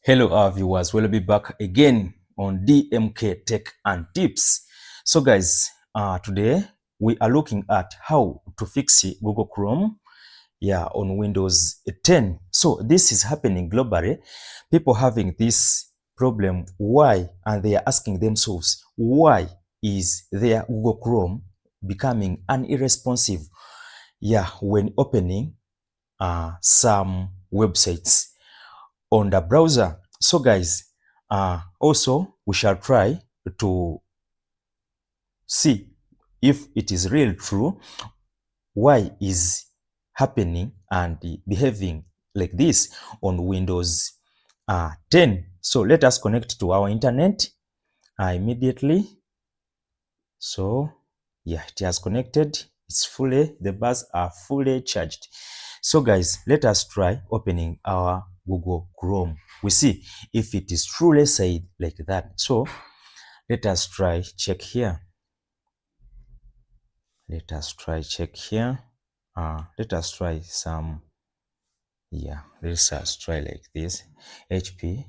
Hello, our viewers. We'll be back again on DMK Tech and Tips. So, guys, today we are looking at how to fix Google Chrome, on Windows 10. So, this is happening globally. People having this problem. Why? And they are asking themselves, why is their Google Chrome becoming unresponsive? When opening some websites on the browser. So guys, also we shall try to see if it is real true, why is happening and behaving like this on Windows 10. So let us connect to our internet immediately. So it has connected. The bars are fully charged. So guys, let us try opening our Google Chrome. We see if it is truly said like that. So let us try check here. Let us try check here. Let us try some. Let us try like this. HP.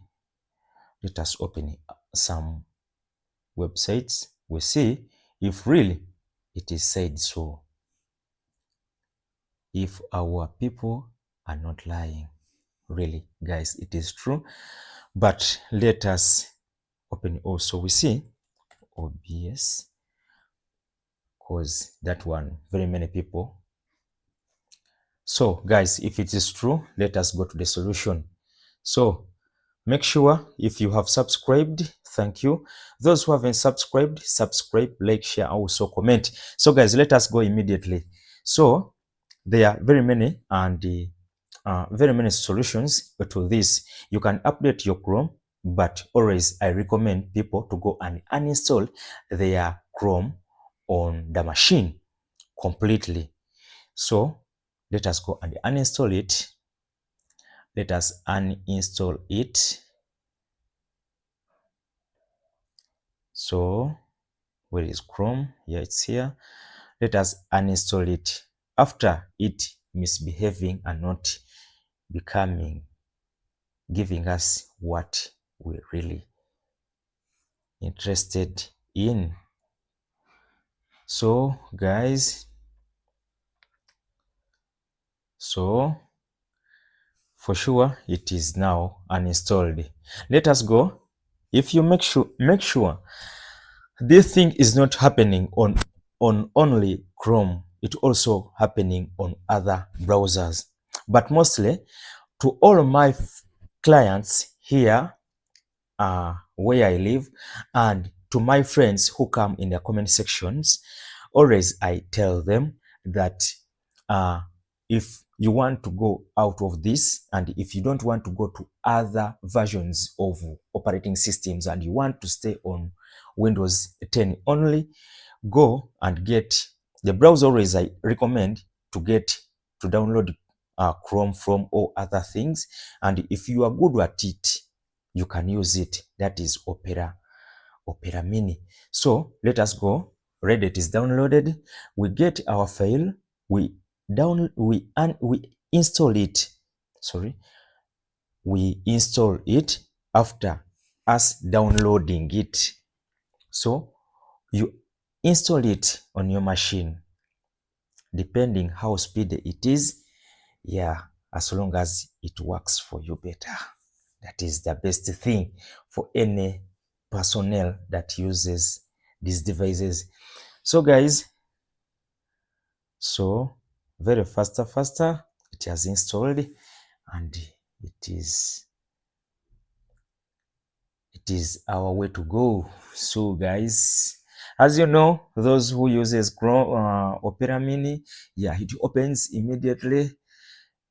Let us open some websites. We see if really it is said so. If our people are not lying. Really, guys, it is true. But let us open also. We see OBS, because that one, very many people. So, guys, if it is true, let us go to the solution. So, make sure if you have subscribed, thank you. Those who haven't subscribed, subscribe, like, share, also comment. So, guys, let us go immediately. So, there are very many solutions to this. You can update your Chrome, but always I recommend people to go and uninstall their Chrome on the machine completely. So let us go and uninstall it. Let us uninstall it. So where is Chrome? Yeah, it's here. Let us uninstall it after it misbehaving and not giving us what we're really interested in. So guys, so for sure it is now uninstalled. Let us go. If you make sure this thing is not happening on only Chrome, it also happening on other browsers, but mostly to all my clients here where I live, and to my friends who come in the comment sections, always I tell them that if you want to go out of this, and if you don't want to go to other versions of operating systems and you want to stay on Windows 10 only, go and get the browser. Always I recommend to download Chrome from all other things, and if you are good at it, you can use it. That is Opera Mini. So let us go. Reddit is downloaded. We get our file. We install it. Sorry, we install it after us downloading it. So you install it on your machine, depending how speedy it is. As long as it works for you better. That is the best thing for any personnel that uses these devices. So guys, so very faster, it has installed, and it is our way to go. So guys, as you know, those who uses Chrome Opera Mini, it opens immediately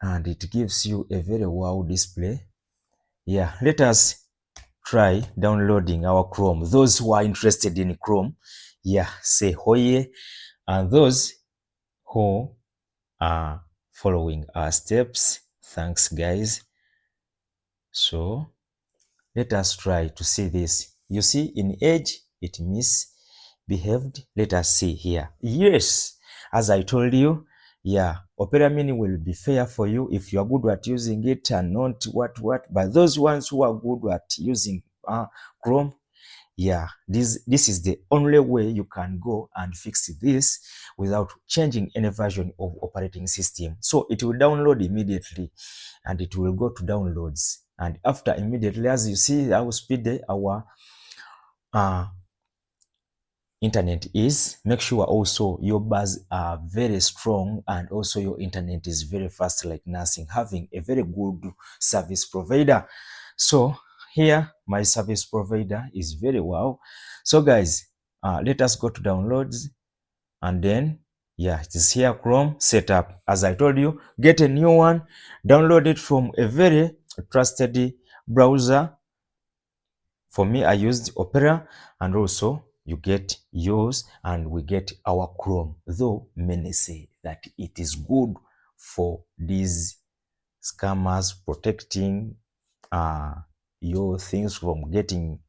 and it gives you a very wow display. Let us try downloading our Chrome. Those who are interested in Chrome, say hoye. And those who are following our steps, thanks guys. So let us try to see this. You see, in Edge, it misbehaved. Let us see here. Yes, as I told you, Yeah, Opera Mini will be fair for you if you are good at using it and not what. But those ones who are good at using Chrome, yeah, this is the only way you can go and fix this without changing any version of operating system. So it will download immediately and it will go to downloads. And after immediately, as you see how speed our uh, internet is, make sure also your bars are very strong and also your internet is very fast like nothing, having a very good service provider. So here my service provider is very wow. So guys, let us go to downloads and then yeah, it is here Chrome setup. As I told you, get a new one, download it from a very trusted browser. For me, I used Opera, and also you get yours and we get our Chrome. Though many say that it is good for these scammers, protecting your things from getting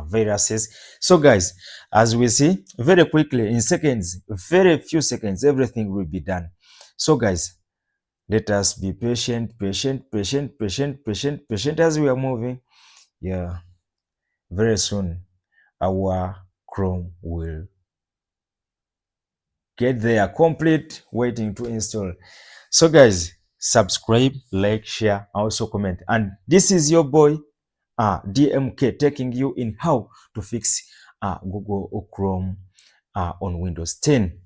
viruses. So guys, as we see, very quickly in seconds, very few seconds, everything will be done. So guys, let us be patient, patient as we are moving. Yeah, very soon our Chrome will get there complete, waiting to install. So guys, subscribe, like, share, also comment. And this is your boy DMK taking you in how to fix Google Chrome on Windows 10.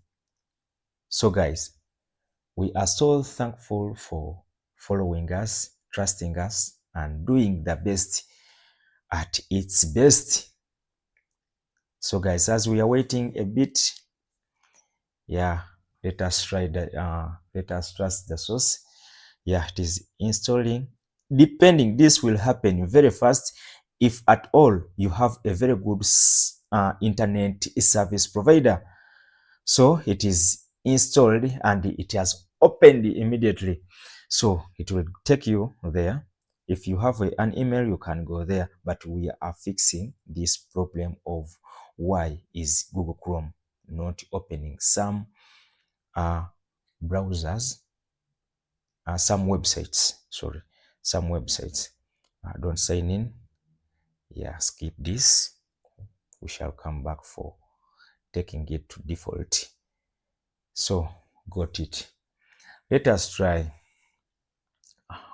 So guys, we are so thankful for following us, trusting us, and doing the best at its best. So guys, as we are waiting a bit, yeah, let us try the let us trust the source. Yeah, it is installing. Depending, this will happen very fast if at all you have a very good internet service provider. So it is installed and it has opened immediately. So it will take you there. If you have an email, you can go there. But we are fixing this problem of why is Google Chrome not opening some browsers, some websites, sorry, some websites don't sign in. Yeah, skip this. We shall come back for taking it to default. So got it. Let us try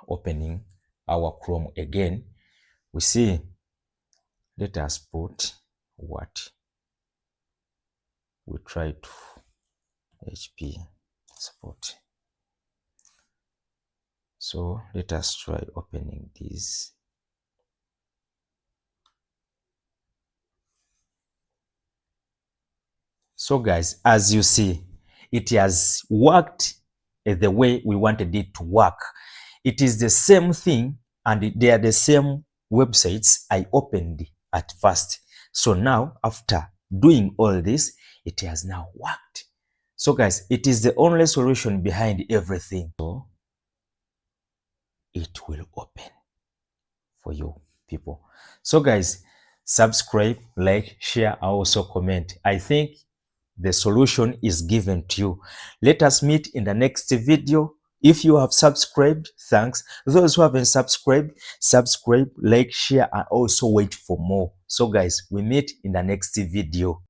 opening our Chrome again. We see, let us put what we try to HP support. So let us try opening this. So guys, as you see, it has worked the way we wanted it to work. It is the same thing and they are the same websites I opened at first. So now after doing all this, it has now worked. So guys, it is the only solution behind everything. So it will open for you people. So guys, subscribe, like, share, also comment. I think the solution is given to you. Let us meet in the next video. If you have subscribed, thanks. Those who haven't subscribed, subscribe, like, share, and also wait for more. So guys, we meet in the next video.